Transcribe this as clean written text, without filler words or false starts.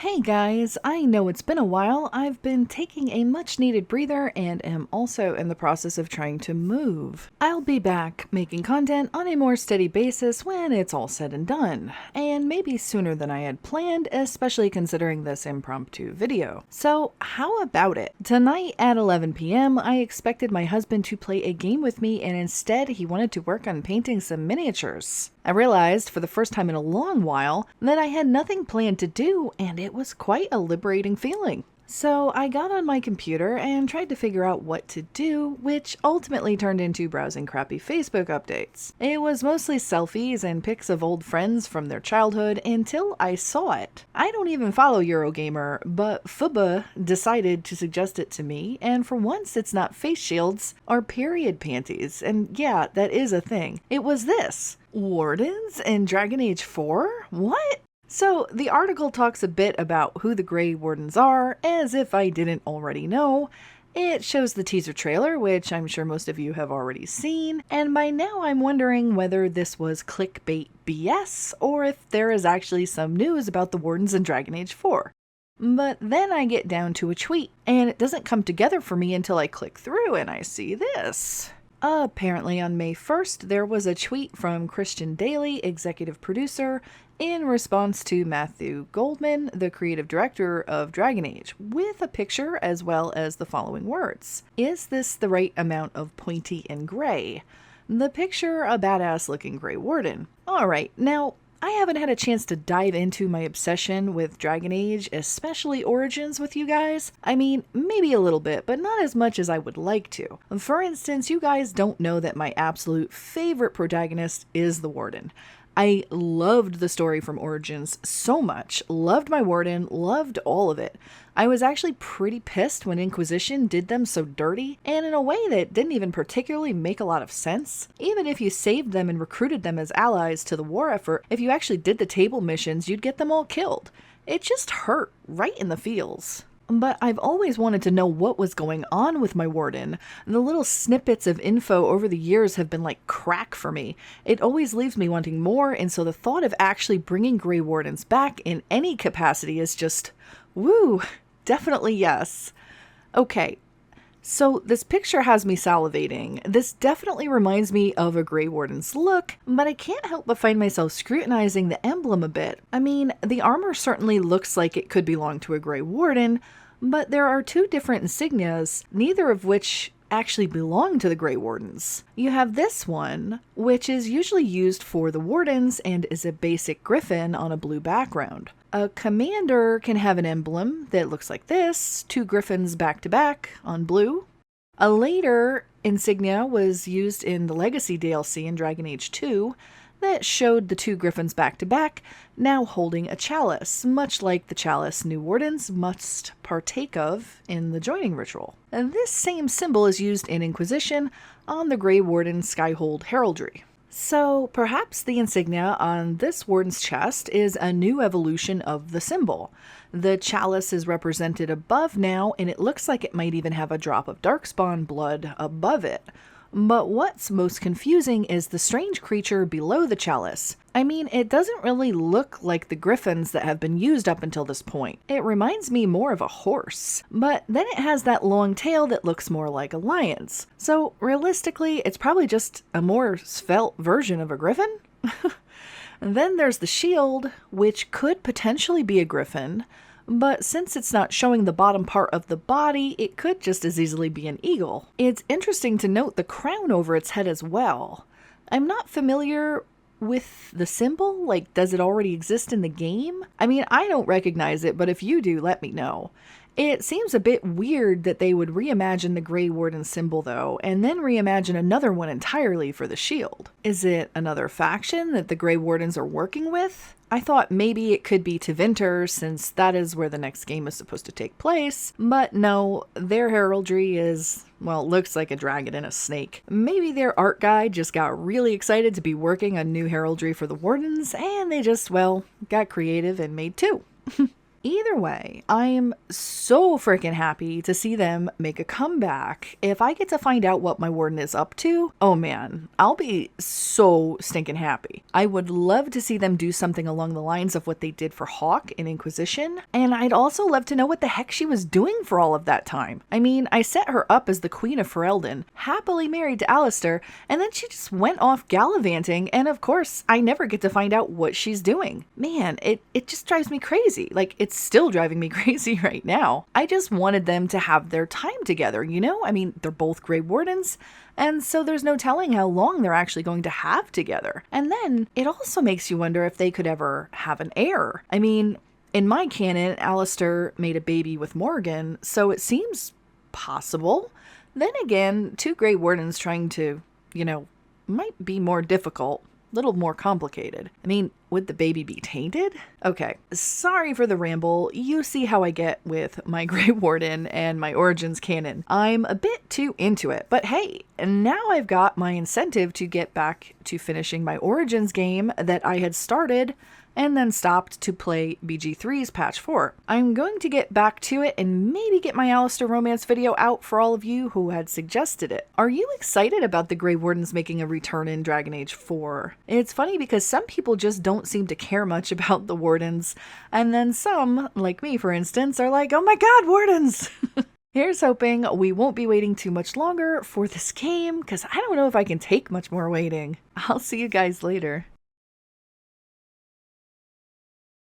Hey guys, I know it's been a while. I've been taking a much needed breather and am also in the process of trying to move. I'll be back making content on a more steady basis when it's all said and done, and maybe sooner than I had planned, especially considering this impromptu video. So how about it? Tonight at 11 p.m. I expected my husband to play a game with me, and instead he wanted to work on painting some miniatures. I realized for the first time in a long while that I had nothing planned to do, and it was quite a liberating feeling. So I got on my computer and tried to figure out what to do, which ultimately turned into browsing crappy Facebook updates. It was mostly selfies and pics of old friends from their childhood until I saw it. I don't even follow Eurogamer, but FUBA decided to suggest it to me, and for once it's not face shields or period panties, and yeah, that is a thing. It was this. Wardens in Dragon Age 4? What? So, the article talks a bit about who the Grey Wardens are, as if I didn't already know. It shows the teaser trailer, which I'm sure most of you have already seen, and by now I'm wondering whether this was clickbait BS, or if there is actually some news about the Wardens in Dragon Age 4. But then I get down to a tweet, and it doesn't come together for me until I click through and I see this. Apparently on May 1st, there was a tweet from Christian Daly, executive producer, in response to Matthew Goldman, the creative director of Dragon Age, with a picture as well as the following words. Is this the right amount of pointy and gray? The picture, a badass looking Grey Warden. Alright, now, I haven't had a chance to dive into my obsession with Dragon Age, especially Origins, with you guys. I mean, maybe a little bit, but not as much as I would like to. For instance, you guys don't know that my absolute favorite protagonist is the Warden. I loved the story from Origins so much, loved my Warden, loved all of it. I was actually pretty pissed when Inquisition did them so dirty, and in a way that didn't even particularly make a lot of sense. Even if you saved them and recruited them as allies to the war effort, if you actually did the table missions, you'd get them all killed. It just hurt right in the feels. But I've always wanted to know what was going on with my Warden. The little snippets of info over the years have been like crack for me. It always leaves me wanting more, and so the thought of actually bringing Grey Wardens back in any capacity is just, woo, definitely yes. Okay, so this picture has me salivating. This definitely reminds me of a Grey Warden's look, but I can't help but find myself scrutinizing the emblem a bit. I mean, the armor certainly looks like it could belong to a Grey Warden, but there are two different insignias, neither of which actually belong to the Grey Wardens. You have this one, which is usually used for the Wardens and is a basic griffin on a blue background. A commander can have an emblem that looks like this, two griffins back to back on blue. A later insignia was used in the Legacy DLC in Dragon Age 2 that showed the two griffins back to back, now holding a chalice, much like the chalice new Wardens must partake of in the joining ritual. And this same symbol is used in Inquisition on the Grey Warden Skyhold heraldry. So perhaps the insignia on this Warden's chest is a new evolution of the symbol. The chalice is represented above now, and it looks like it might even have a drop of Darkspawn blood above it. But what's most confusing is the strange creature below the chalice. I mean, it doesn't really look like the griffins that have been used up until this point. It reminds me more of a horse, but then it has that long tail that looks more like a lion's. So realistically, it's probably just a more svelte version of a griffin? And then there's the shield, which could potentially be a griffin, but since it's not showing the bottom part of the body, it could just as easily be an eagle. It's interesting to note the crown over its head as well. I'm not familiar with the symbol, like does it already exist in the game? I mean, I don't recognize it, but if you do, let me know. It seems a bit weird that they would reimagine the Grey Warden symbol though, and then reimagine another one entirely for the shield. Is it another faction that the Grey Wardens are working with? I thought maybe it could be Tevinter, since that is where the next game is supposed to take place, but no, their heraldry is, well, looks like a dragon and a snake. Maybe their art guy just got really excited to be working on new heraldry for the Wardens, and they just, well, got creative and made two. Either either way, I am so freaking happy to see them make a comeback. If I get to find out what my warden is up to, oh man, I'll be so stinking happy. I would love to see them do something along the lines of what they did for Hawk in Inquisition, and I'd also love to know what the heck she was doing for all of that time. I mean, I set her up as the Queen of Ferelden, happily married to Alistair, and then she just went off gallivanting, and of course, I never get to find out what she's doing. Man, it just drives me crazy. Like, it's still driving me crazy right now. I just wanted them to have their time together, you know? I mean, they're both Grey Wardens, and so there's no telling how long they're actually going to have together. And then, it also makes you wonder if they could ever have an heir. I mean, in my canon, Alistair made a baby with Morgan, so it seems possible. Then again, two Grey Wardens trying to, might be more difficult. Little more complicated. I mean, would the baby be tainted? Okay, sorry for the ramble. You see how I get with my Grey Warden and my Origins canon. I'm a bit too into it, but hey, now I've got my incentive to get back to finishing my Origins game that I had started and then stopped to play BG3's patch 4. I'm going to get back to it and maybe get my Alistair romance video out for all of you who had suggested it. Are you excited about the Grey Wardens making a return in Dragon Age 4? It's funny because some people just don't seem to care much about the Wardens, and then some, like me for instance, are like, oh my god, Wardens! Here's hoping we won't be waiting too much longer for this game, because I don't know if I can take much more waiting. I'll see you guys later.